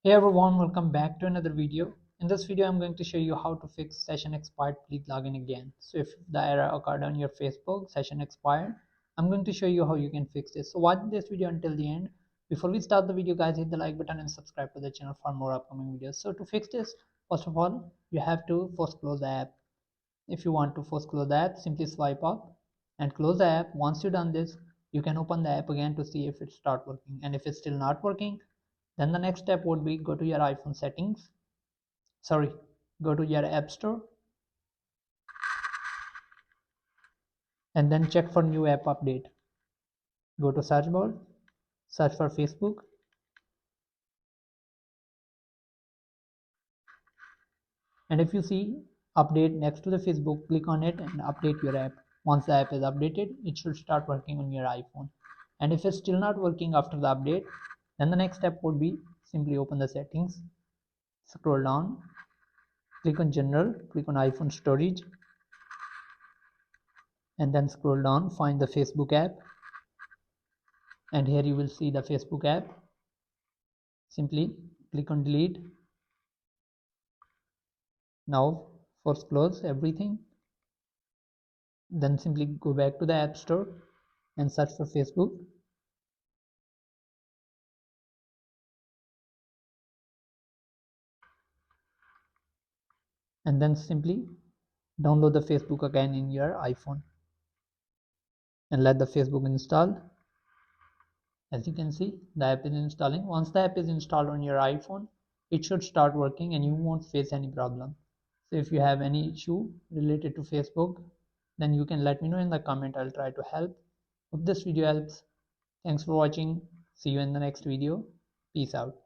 Hey everyone, welcome back to another video. In this video, I'm going to show you how to fix session expired, please log in again. So if the error occurred on your Facebook, session expired, I'm going to show you how you can fix this. So watch this video until the end. Before we start the video, guys, hit the like button and subscribe to the channel for more upcoming videos. So to fix this, first of all, you have to force close the app. If you want to force close the app, simply swipe up and close the app. Once you've done this, you can open the app again to see if it start working. And if it's still not working, then the next step would be go to your iPhone settings. Sorry, go to your App Store and then check for new app update. Go to search bar, search for Facebook, and if you see update next to the Facebook, click on it and update your app. Once the app is updated, it should start working on your iPhone. And if it's still not working after the update, then the next step would be simply open the settings, scroll down, click on general, click on iPhone storage, and then scroll down, find the Facebook app, and here you will see the Facebook app. Simply click on delete. Now force close everything, then simply go back to the App Store and search for Facebook, and then simply download the Facebook again in your iPhone and let the Facebook install. As you can see, the app is installing. Once the app is installed on your iPhone, it should start working and you won't face any problem. So if you have any issue related to Facebook, then you can let me know in the comment. I'll try to help. Hope this video helps. Thanks for watching. See you in the next video. Peace out.